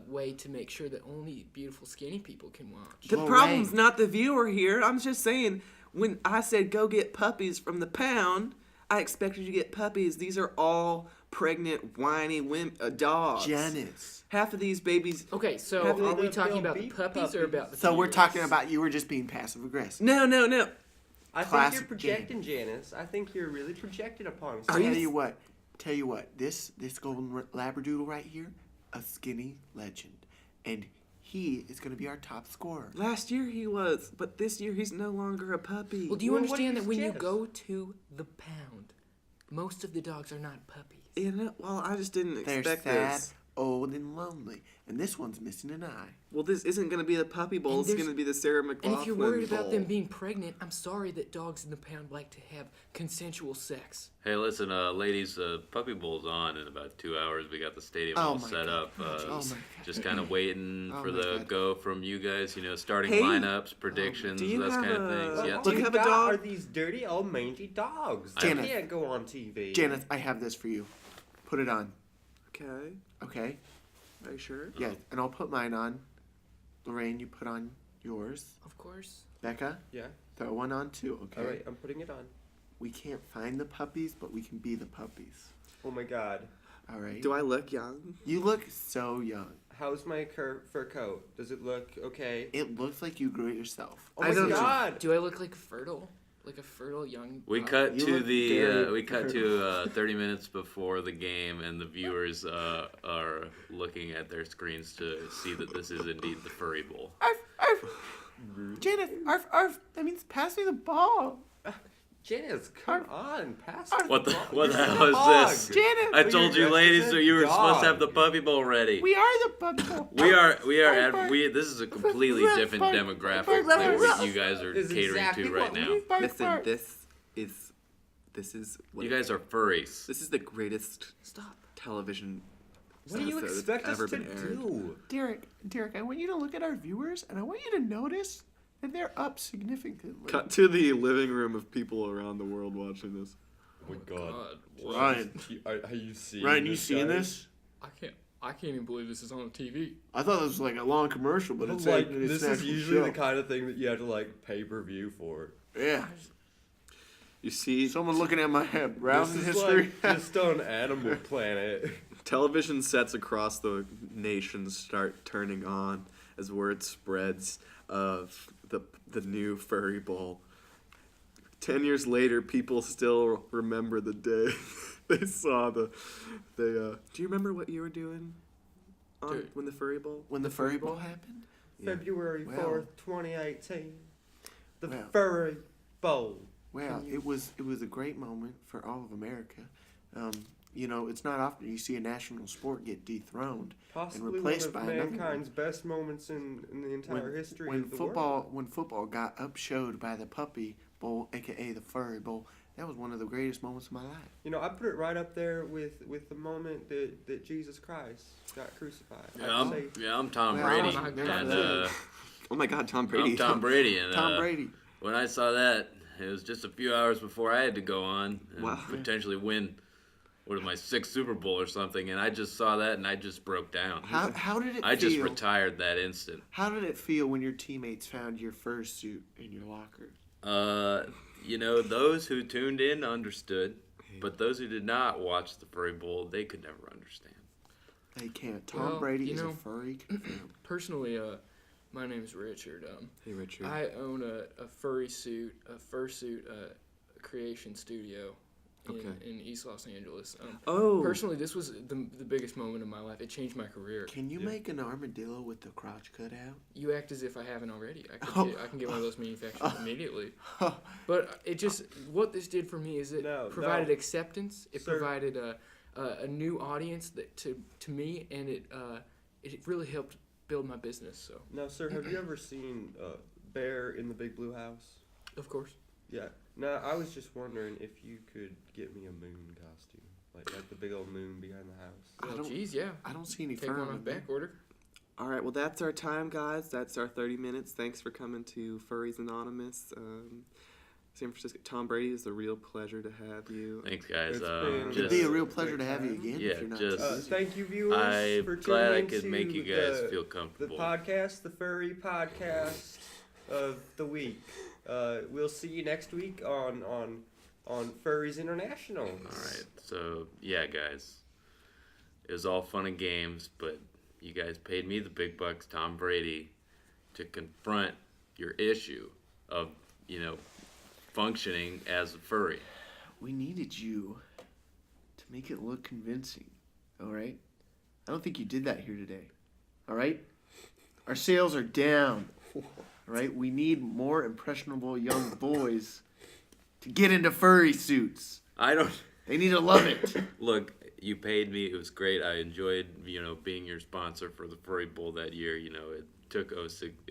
S1: way to make sure that only beautiful skinny people can watch?
S6: The
S3: Lorraine.
S6: problem's not the viewer here. I'm just saying, when I said go get puppies from the pound, I expected you to get puppies. These are all pregnant, whiny dogs.
S3: Janice.
S6: Half of these babies.
S1: Okay, so
S6: Have
S1: are we
S2: the-
S1: talking
S2: they'll
S1: about the
S2: be
S1: puppies or about the
S3: So we're
S1: viewers?
S3: talking about you were just being passive aggressive.
S6: No.
S2: I think
S3: Classic
S2: you're projecting, Janice. I think you're really projecting upon us.
S6: Are you-
S3: Tell you what, this golden labradoodle right here, a skinny legend. And he is going to be our top scorer.
S6: Last year he was, but this year he's no longer a puppy.
S1: Well, do you
S2: Well, what do
S1: understand
S2: you
S1: that when you
S2: suggest?
S1: go to the pound, most of the dogs are not puppies?
S6: Well, I just didn't
S3: They're
S6: expect
S3: sad,
S6: this.
S3: old and lonely, and this one's missing an eye.
S6: Well, this isn't going to be the Puppy Bowl.
S1: And
S6: This is
S1: there's-
S6: going to be the Sarah McLachlan
S1: And if you're worried about them
S6: Bowl.
S1: being pregnant, I'm sorry that dogs in the pound like to have consensual sex.
S4: Hey, listen, ladies, Puppy Bowl's on in about 2 hours. We got the stadium
S3: Oh
S4: all
S3: my
S4: set
S3: God.
S4: up.
S3: Oh my God.
S4: Just kind of waiting
S3: Oh
S4: for
S3: my
S4: the
S3: God.
S4: go from you guys. Starting
S6: Hey,
S4: lineups, predictions,
S6: do you
S4: those
S6: have
S4: kind of
S6: a-
S4: things. Yeah.
S6: do you have a dog?
S2: Are these dirty old mangy dogs?
S3: Janet.
S2: I can't go on TV.
S3: Janice, I have this for you. Put it on,
S6: Okay.
S3: okay?
S6: Are you sure?
S3: Yeah, and I'll put mine on. Lorraine, you put on yours.
S1: Of course.
S3: Becca,
S2: Yeah.
S3: throw one on too, okay?
S2: All right, I'm putting it on.
S3: We can't find the puppies, but we can be the puppies.
S2: Oh my God.
S3: All right?
S6: Do I look young?
S3: You look so young.
S2: How's my fur coat? Does it look okay?
S3: It looks like you grew it yourself.
S2: Oh
S6: I
S2: my
S6: don't-
S2: God.
S1: Do I look like fertile? Like a fertile young...
S4: We
S1: pup?
S4: cut
S3: You
S4: to
S3: look
S4: the
S3: very
S4: we cut to 30 minutes before the game, and the viewers are looking at their screens to see that this is indeed the Furry Bowl.
S3: Arf, arf. Janice, arf, arf. That means pass me the ball.
S2: Janice, come on, pass
S3: Arf.
S2: the
S4: What the
S2: ball.
S4: what the
S2: You're
S4: hell
S2: the
S4: is
S2: dog.
S4: this?
S3: Janice,
S4: I
S2: Well,
S4: told
S2: you're
S4: you, ladies,
S2: dressed as
S4: that
S2: a
S4: you were supposed to have the
S2: dog.
S4: Puppy Bowl ready.
S3: we are the puppy bowl.
S4: We are
S3: Bark, bark.
S4: this is a completely different
S3: Bark,
S4: demographic
S3: bark, bark,
S4: than
S3: bark.
S4: what you guys are
S2: This is
S4: catering
S2: exactly
S4: to right
S2: what
S4: now.
S3: Bark,
S6: Listen,
S3: bark.
S6: this is what
S4: You guys are furries.
S6: This is the greatest
S1: Stop.
S6: television.
S2: What do you
S6: episode
S2: expect us
S6: ever
S2: to
S6: been aired.
S2: do?
S3: Derek, I want you to look at our viewers, and I want you to notice that they're up significantly.
S5: Cut to the living room of people around the world watching this.
S4: Oh my God.
S1: What?
S3: Ryan,
S2: Are you seeing
S3: Ryan, you seeing this?
S1: I can't even believe this is on TV.
S3: I thought this was like a long commercial, but it's
S2: Like,
S3: it's
S2: this
S3: an
S2: is
S3: actual
S2: usually
S3: show.
S2: the kind of thing that you have to like pay-per-view for.
S3: Yeah,
S5: You see,
S3: someone looking at my browsing
S2: This is
S3: history.
S2: like just on Animal Planet.
S5: television sets across the nation start turning on as word spreads of the new Furry Bowl. 10 years later, people still remember the day they saw
S6: Do you remember what you were doing
S1: Dude.
S6: when the Furry Bowl?
S3: When the furry bowl happened.
S2: February
S3: Wow.
S2: 4th, 2018. The
S3: Wow.
S2: Furry Bowl.
S3: Wow, it was a great moment for all of America. It's not often you see a national sport get dethroned.
S2: Possibly
S3: replaced
S2: one
S3: by
S2: of
S3: another
S2: mankind's best moments in the entire history
S3: when
S2: of the
S3: football
S2: world.
S3: when football got upshowed by the Puppy Bowl, aka the Furry Bowl, that was one of the greatest moments of my life.
S2: I put it right up there with the moment that Jesus Christ got crucified.
S4: I'm Tom
S3: Well,
S4: Brady,
S1: I'm not
S4: and
S1: gonna
S6: Oh my God, Tom Brady.
S4: I'm Tom Brady, and
S3: Tom Brady.
S4: when I saw that, it was just a few hours before I had to go on and
S6: Wow.
S4: potentially win. What is my 6th Super Bowl or something? And I just saw that and I just broke down.
S3: How did it
S4: I
S3: feel?
S4: just retired that instant.
S3: How did it feel when your teammates found your fursuit in your locker?
S4: Those who tuned in understood, but those who did not watch the Furry Bowl, they could never understand.
S3: They can't. Tom
S1: Well,
S3: Brady
S1: you
S3: is
S1: know-
S3: a furry. Confirmed.
S1: Personally, my name's Richard.
S6: Hey, Richard.
S1: I own a fursuit creation studio in East Los Angeles.
S6: Oh.
S1: Personally, this was the biggest moment of my life. It changed my career.
S3: Can you make an armadillo with the crotch cut out?
S1: You act as if I haven't already.
S3: Oh.
S1: I can get one of those manufactured immediately. But what this did for me is it
S2: No,
S1: provided
S2: no.
S1: acceptance. It
S2: Sir.
S1: provided a new audience to me, and it really helped build my business. So,
S2: Now, sir, have you ever seen Bear in the Big Blue House?
S1: of course.
S2: Yeah. No, I was just wondering if you could get me a moon costume, like the big old moon behind the house.
S3: I
S1: Well,
S3: don't-
S1: geez, yeah.
S3: I don't see any
S1: Take
S3: fur
S1: one
S3: on
S1: off
S3: there.
S1: back order.
S6: All right, well, that's our time, guys. That's our 30 minutes. Thanks for coming to Furries Anonymous. San Francisco. Tom Brady, it's a real pleasure to have you.
S4: Thanks, guys.
S2: It's been-
S3: It'd be a real pleasure to have you again
S4: Yeah,
S3: if you're not
S4: just-
S3: too busy.
S2: Thank you, viewers,
S4: I'm
S2: for
S4: glad I
S2: tuning
S4: could
S2: into
S4: make you guys feel
S2: the
S4: comfortable.
S2: podcast, the Furry Podcast of the week. We'll see you next week on Furries International.
S4: All right, so yeah, guys, it was all fun and games, but you guys paid me the big bucks, Tom Brady, to confront your issue of functioning as a furry.
S3: We needed you to make it look convincing. All right? I don't think you did that here today. All right? Our sales are down. All right? We need more impressionable young boys to get into furry suits.
S4: I don't
S3: They need to love it.
S4: look. You paid me. It was great. I enjoyed, being your sponsor for the Furry Bowl that year. It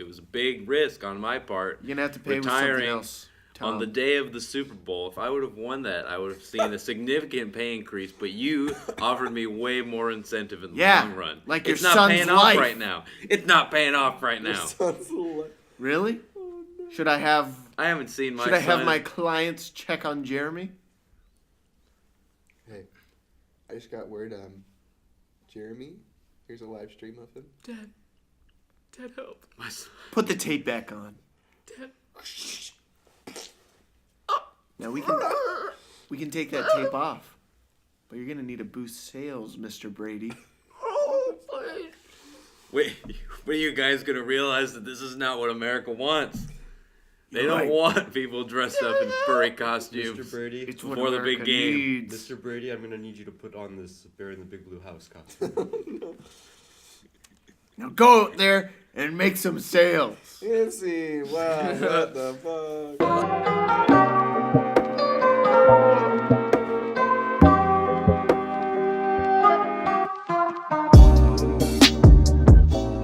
S4: was a big risk on my part.
S3: You're gonna have to pay with something
S4: retiring
S3: else.
S4: on the day of the Super Bowl. If I would have won that, I would have seen a significant pay increase. But you offered me way more incentive in the long run.
S3: like your
S4: it's not
S3: son's
S4: paying
S3: life.
S4: off right now. It's not paying off right now.
S3: Really? Should I have?
S4: I haven't seen my.
S3: Should I have
S4: son-
S3: my clients check on Jeremy?
S6: Hey, I just got word. Jeremy, here's a live stream of him.
S1: Dad, help.
S4: my son-
S3: Put the tape back on.
S1: Dad.
S3: Now we can take that tape off, but you're gonna need to boost sales, Mr. Brady.
S4: Wait, when are you guys gonna realize that this is not what America wants? They don't
S3: Right.
S4: want people dressed up in furry costumes.
S2: Mr. Brady,
S3: It's what
S4: Before the big
S3: America
S4: game.
S3: needs.
S2: Mr. Brady, I'm gonna need you to put on this Bear in the Big Blue House costume.
S3: Now go out there and make some sales.
S6: Nancy, wow, what the fuck?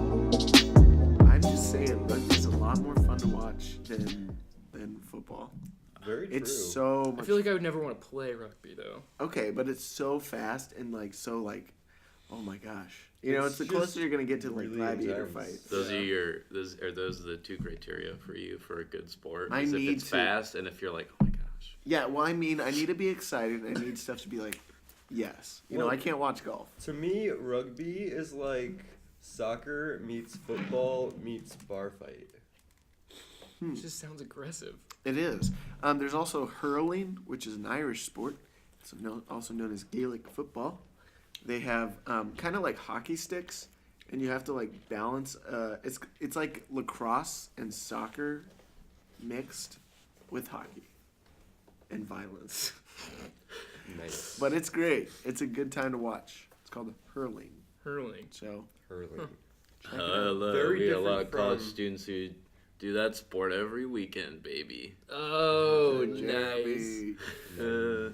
S3: I'm just saying, rugby's a lot more fun to watch than football.
S2: Very true.
S3: It's so
S1: I
S3: much.
S1: feel like I would never want to play rugby though.
S3: Okay, but it's so fast and oh my gosh. It's
S2: It's
S3: the
S2: just
S3: closest you're gonna get to like
S2: really
S3: gladiator
S2: intense.
S3: fights.
S4: Those are those the two criteria for you for a good sport.
S3: I
S4: is if
S3: need
S4: it's
S3: to-
S4: fast and if you're like, oh my gosh.
S3: Yeah, well, I mean, I need to be excited. I need stuff to be like, yes.
S2: Well-
S3: I can't watch golf.
S2: To me, rugby is like soccer meets football meets bar fight.
S1: It just sounds aggressive.
S3: It is. There's also hurling, which is an Irish sport, also known as Gaelic football. They have kind of like hockey sticks, and you have to like balance. It's like lacrosse and soccer mixed with hockey and violence.
S2: Nice.
S3: But it's great. It's a good time to watch. It's called hurling.
S1: Hurling.
S3: So
S2: Hurling.
S3: check it out.
S2: Very
S4: We have a lot of
S2: different
S4: college
S2: from-
S4: students who do that sport every weekend, baby.
S1: Oh, nice.
S3: Jeremy,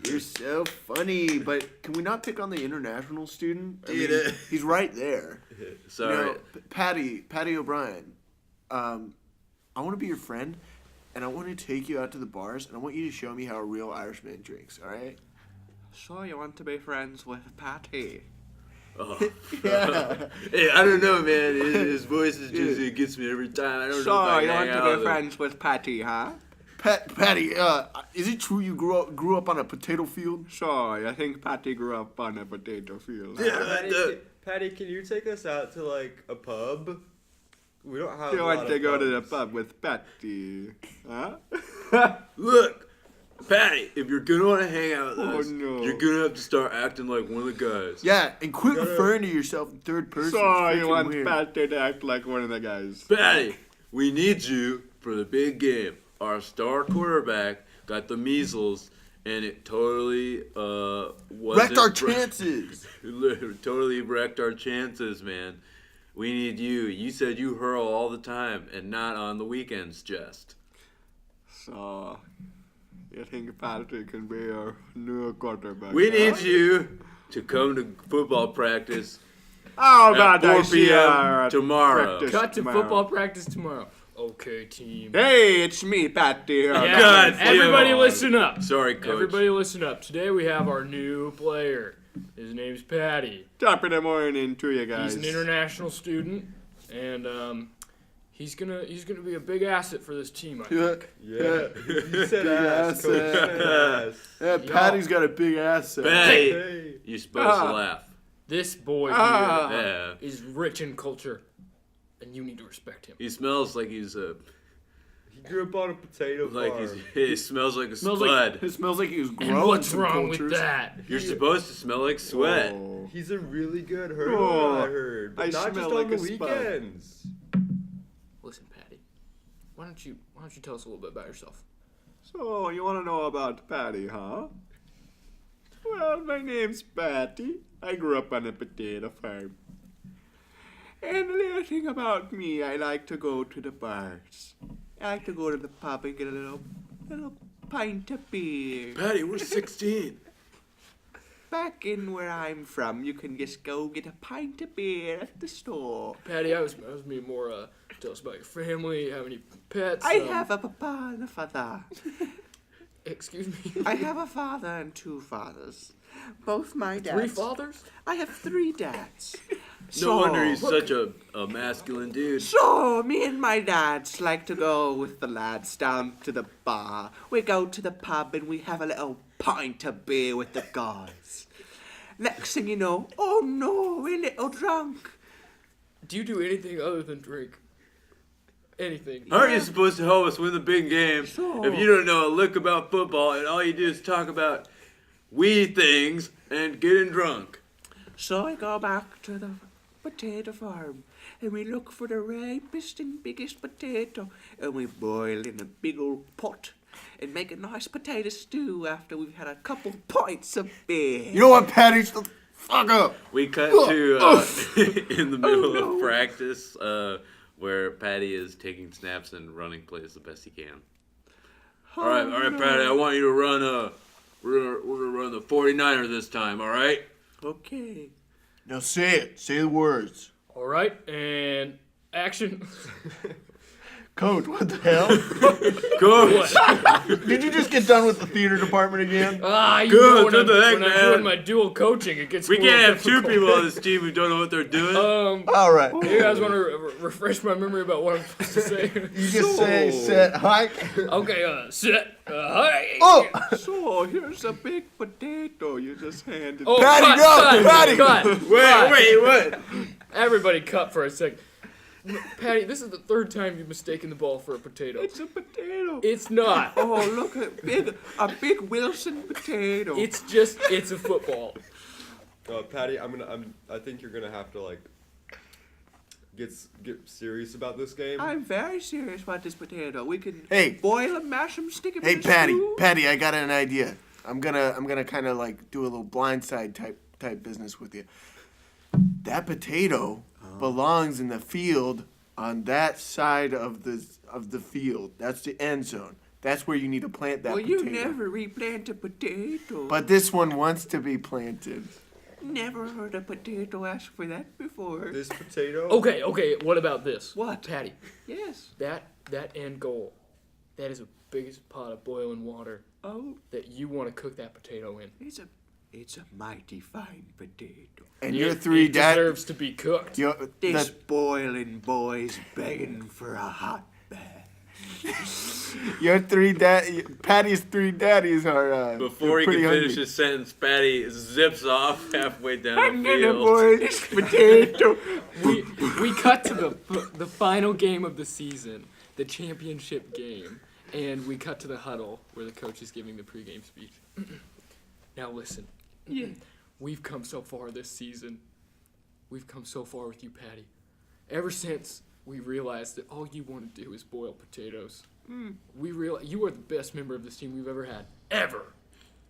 S3: you're so funny. But can we not pick on the international student? I mean, he's right there.
S4: Sorry.
S3: Patty O'Brien. I want to be your friend, and I want to take you out to the bars, and I want you to show me how a real Irishman drinks. All right?
S6: So you want to be friends with Patty?
S4: Oh.
S3: Yeah.
S4: Hey, I don't know, man. His voice is just it gets me every time. I don't know if I can hang out with him.
S6: with Patty, huh?
S3: Patty, is it true you grew up on a potato field?
S6: Sure, I think Patty grew up on a potato field.
S2: Patty, can you take us out to like a pub? We don't have.
S6: You
S2: a
S6: want
S2: lot
S6: to
S2: of
S6: go to the
S2: pubs.
S6: pub with Patty, huh?
S4: Look, Patty, if you're gonna want to hang out with
S6: Oh,
S4: us,
S6: no.
S4: you're gonna have to start acting like one of the guys.
S3: Yeah, and quit
S2: gotta-
S3: referring to yourself in third person.
S6: So
S3: It's
S6: you
S3: freaking
S6: want
S3: weird.
S6: Patty to act like one of the guys?
S4: Patty, we need you for the big game. Our star quarterback got the measles, and it totally wasn't
S3: Wrecked our chances.
S4: Totally wrecked our chances, man. We need you. You said you hurl all the time and not on the weekends, just.
S6: So you think Patty can be our new quarterback?
S4: We
S6: huh?
S4: need you to come to football practice
S6: How
S4: at
S6: about I
S4: 4
S6: see
S4: p.m.
S6: our
S4: tomorrow.
S6: practice
S1: Cut to
S6: tomorrow?
S1: football practice tomorrow. Okay, team.
S6: Hey, it's me, Patty.
S1: Yeah,
S4: God,
S1: everybody
S4: damn.
S1: listen up.
S4: Sorry, coach.
S1: Everybody listen up. Today we have our new player. His name's Patty.
S6: Top of the morning to you guys.
S1: He's an international student, and he's gonna be a big asset for this team. I think.
S3: Yeah,
S2: Yeah, you said
S3: Big
S2: ass,
S3: ass,
S2: coach.
S3: eh?
S2: Said ass.
S3: yeah. Patty's got a big ass.
S4: Patty,
S2: Hey.
S4: you're supposed to
S6: Ah.
S4: laugh.
S1: This boy
S6: Ah.
S1: here
S4: Yeah.
S1: is rich in culture, and you need to respect him.
S4: He smells like he's a
S2: He grew up on a potato farm.
S4: he smells like a
S3: Smells
S4: spud.
S3: like, it smells like he was growing.
S1: And what's
S3: some
S1: wrong
S3: cultures.
S1: with that?
S4: You're supposed to smell like sweat.
S6: Oh.
S2: He's a really good hurdler,
S6: Oh,
S2: I heard. But
S6: I
S2: not
S6: smell
S2: just on
S6: like
S2: the
S6: a spud.
S2: weekends.
S1: Listen, Patty. Why don't you tell us a little bit about yourself?
S6: So, you want to know about Patty, huh? Well, my name's Patty. I grew up on a potato farm. And the little thing about me, I like to go to the bars. I like to go to the pub and get a little pint of beer.
S4: Patty, we're 16.
S6: back in where I'm from, you can just go get a pint of beer at the store.
S1: Patty, I was meaning more. Tell us about your family. How many pets?
S6: I have a papa and a father.
S1: Excuse me.
S6: I have a father and 2 fathers. Both my dads.
S1: 3 fathers?
S6: I have 3 dads.
S4: No wonder he's such a masculine dude.
S6: So, me and my dads like to go with the lads down to the bar. We go to the pub and we have a little pint of beer with the guys. Next thing you know, oh no, we're a little drunk.
S1: Do you do anything other than drink? Anything?
S4: How are you supposed to help us win the big game
S6: So-
S4: if you don't know a lick about football and all you do is talk about wee things and getting drunk?
S6: So I go back to the potato farm and we look for the ripest and biggest potato and we boil in a big old pot and make a nice potato stew after we've had a couple pints of beer.
S3: You know what, Patty? Shut the fuck up.
S4: We cut to in the middle
S6: no.
S4: of practice where Patty is taking snaps and running plays the best he can. All right, Patty, I want you to run. We're gonna run the 49er this time. All right.
S6: Okay.
S3: Now say it. Say the words.
S1: All right, and action.
S3: Coach, what the hell?
S4: Coach.
S3: Did you just get done with the theater department again?
S1: You
S4: Good,
S1: know,
S4: what the heck,
S1: when I'm
S4: man?
S1: doing my dual coaching, it gets
S4: We
S1: a little
S4: can't have 2
S1: difficult.
S4: people on this team who don't know what they're doing.
S3: All right.
S1: You guys want to refresh my memory about what I'm supposed to say?
S3: You just say set hike.
S1: Okay, set. Hi.
S3: Oh,
S6: So here's a big potato you just handed.
S1: Oh,
S3: Patty,
S1: cut,
S3: no,
S1: cut,
S3: Patty.
S1: cut.
S4: wait, what?
S1: Everybody cut for a second. Patty, this is the 3rd time you've mistaken the ball for a potato.
S6: It's a potato.
S1: It's not.
S6: Oh, look at a big Wilson potato.
S1: It's a football.
S2: Patty, I think you're gonna have to like get serious about this game.
S6: I'm very serious about this potato. We can
S3: Hey.
S6: boil them, mash them, stick them
S3: Hey,
S6: in a
S3: Patty.
S6: stew.
S3: Patty, I got an idea. I'm gonna kind of like do a little blindside type business with you. That potato belongs in the field on that side of the field. That's the end zone. That's where you need to plant that
S6: Well,
S3: potato.
S6: you never replant a potato.
S3: But this one wants to be planted.
S6: Never heard a potato ask for that before.
S2: This potato.
S1: Okay, what about this?
S6: What?
S1: Patty,
S6: Yes.
S1: that end goal, that is the biggest pot of boiling water
S6: Oh,
S1: that you want to cook that potato in.
S6: it's a mighty fine potato.
S3: And
S1: It-
S3: your 3
S1: it
S3: dad.
S1: deserves to be cooked.
S6: This boiling boy's begging for a hot bath.
S3: Your 3 dad. Patty's 3 daddies are.
S4: Before he
S3: pretty
S4: can finish
S3: hungry.
S4: his sentence, Patty zips off halfway down
S6: I'm
S4: the
S6: gonna
S4: field.
S6: boil this potato.
S1: We cut to the final game of the season, the championship game, and we cut to the huddle where the coach is giving the pregame speech. Now listen.
S6: Yeah.
S1: We've come so far this season. We've come so far with you, Patty. Ever since we realized that all you want to do is boil potatoes. We realize you are the best member of this team we've ever had. Ever.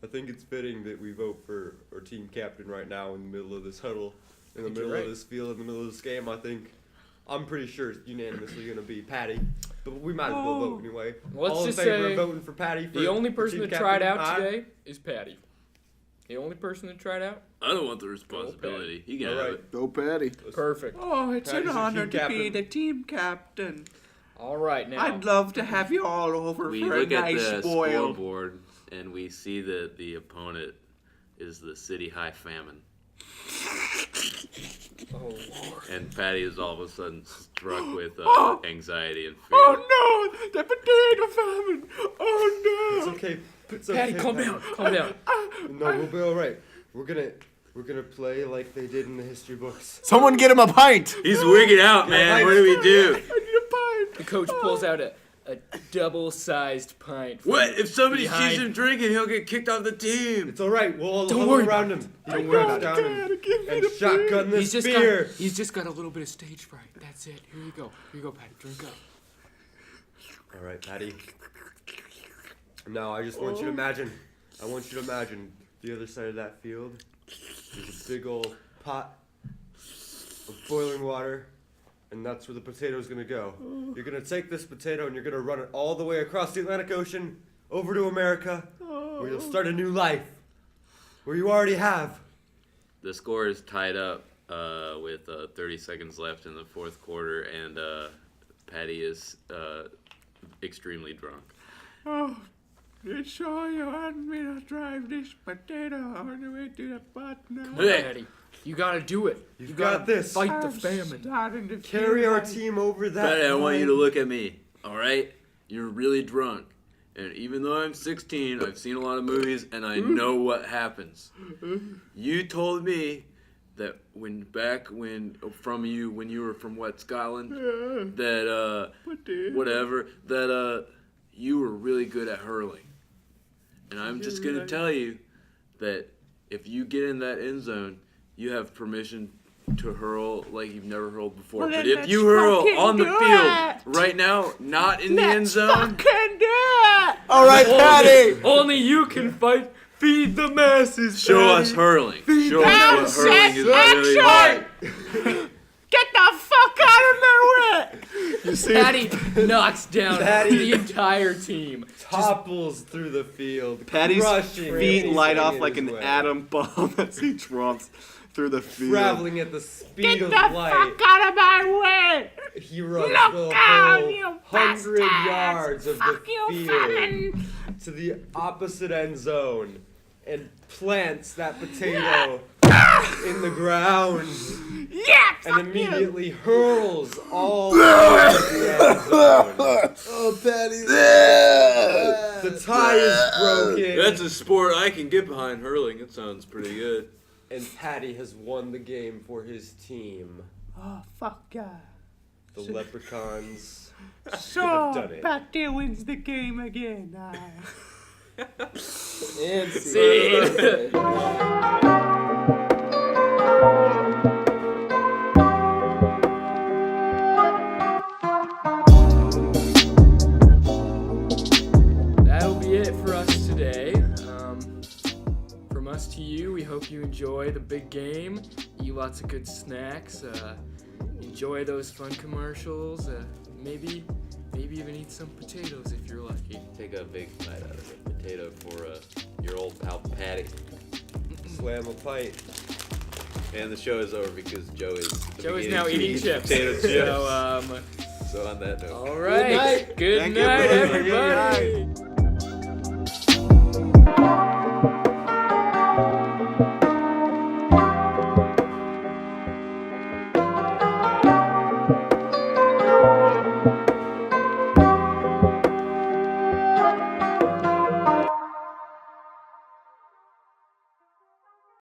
S2: I think it's fitting that we vote for our team captain right now in the middle of this huddle, in the
S1: think you're
S2: middle
S1: right.
S2: of this field, in the middle of this game. I'm pretty sure it's unanimously going to be Patty, but we might as well vote anyway.
S1: Let's
S2: All
S1: just
S2: in favor
S1: say
S2: of voting for Patty.
S1: The only person
S2: team
S1: that tried
S2: captain?
S1: out
S2: Aye.
S1: today is Patty. The only person that tried out?
S4: I don't want the responsibility. You can
S2: All
S4: have
S2: right.
S4: it.
S3: Go, Patty.
S1: Perfect.
S6: Oh, it's
S2: Patty's
S6: an
S2: your
S6: honor
S2: team
S6: to be
S2: captain.
S6: the team captain.
S1: All right, now.
S6: I'd love to have you all over
S4: We
S6: for a
S4: look at
S6: nice
S4: the
S6: boil.
S4: scoreboard and we see that the opponent is the City High Famine.
S1: Oh, Lord.
S4: And Patty is all of a sudden struck with anxiety and fear.
S6: Oh no, the potato famine. Oh
S2: It's
S6: no.
S2: okay. It's
S1: Patty,
S2: okay,
S1: calm down. Calm down.
S2: No, we'll be all right. We're gonna play like they did in the history books.
S3: Someone get him a pint.
S4: He's wigging out, man. What do we do?
S6: I need a pint.
S1: The coach pulls out a double-sized pint. from
S4: What? If somebody
S1: behind-
S4: sees him drinking, he'll get kicked off the team.
S2: It's all right. We'll all
S1: Don't
S2: huddle
S1: worry
S2: around
S1: about
S2: him.
S1: Don't worry about
S2: down
S6: Dad, give me
S2: and
S6: the
S2: shotgun this beer.
S1: He's just got a little bit of stage fright. That's it. Here you go. Here you go, Patty. Drink up.
S2: All right, Patty. Now I just want you to imagine. I want you to imagine the other side of that field. There's a big old pot of boiling water, and that's where the potato's gonna go. You're gonna take this potato and you're gonna run it all the way across the Atlantic Ocean over to America, where you'll start a new life. Well, you already have.
S4: The score is tied up with 30 seconds left in the fourth quarter, and Patty is extremely drunk.
S3: Oh, they saw you want me to drive this potato all the way to the pot now.
S1: Come on, Patty. You gotta do it. You
S2: You've
S1: gotta
S2: got this.
S1: fight the famine.
S3: Starting to
S2: Carry
S3: feel
S2: our
S3: like-
S2: team over that.
S4: Patty, I want you to
S2: line.
S4: look at me, all right? You're really drunk. And even though I'm 16, I've seen a lot of movies, and I know what happens. You told me that when you were from what, Scotland? That, you were really good at hurling. And I'm just going to tell you that if you get in that end zone, you have permission to hurl like you've never hurled before.
S3: Well,
S4: but
S3: then
S4: if you
S3: let's
S4: hurl
S3: fucking
S4: on the
S3: do
S4: field
S3: it.
S4: right now, not in the end zone,
S3: Fucking do it! All right,
S1: Only you can fight. Feed the masses.
S4: show
S1: Patty.
S4: us hurling. Show us
S3: That's
S4: what hurling is really
S3: action!
S4: like.
S3: Get the fuck out of my way!
S2: You see,
S1: Patty knocks down
S2: Patty-
S1: the entire team.
S2: topples through the field.
S7: Patty's
S2: crushing
S7: feet
S2: anything
S7: light off
S2: in
S7: like
S2: his
S7: an
S2: way.
S7: atom bomb as he drops through the field.
S2: Traveling at the speed
S3: Get
S2: of
S3: the
S2: light.
S3: fuck out of my way!
S2: He runs
S3: Look
S2: the
S3: out,
S2: whole
S3: you
S2: 100
S3: bastards!
S2: yards of
S3: Fuck
S2: the
S3: you,
S2: field
S3: famine!
S2: to the opposite end zone and plants that potato in the ground
S3: Yeah,
S2: and
S3: fuck you!
S2: immediately hurls all over the end zone.
S7: Oh, Patty.
S2: The tie is broken.
S4: That's a sport I can get behind. Hurling, it sounds pretty good.
S2: And Patty has won the game for his team.
S3: Oh, fuck yeah.
S2: The Leprechauns.
S3: So,
S2: done it.
S3: Patty wins the game again.
S2: And
S1: See? That'll be it for us today. From us to you, we hope you enjoy the big game. Eat lots of good snacks. Enjoy those fun commercials. Maybe even eat some potatoes if you're lucky.
S4: Take a big bite out of the potato for your old pal Patty.
S2: Slam a pint.
S4: And the show is over because Joe is
S1: Joe is now eating chips.
S4: Potato chips.
S1: So,
S4: So on that note.
S1: all right. Good night,
S7: Thank you, everybody.
S1: everybody.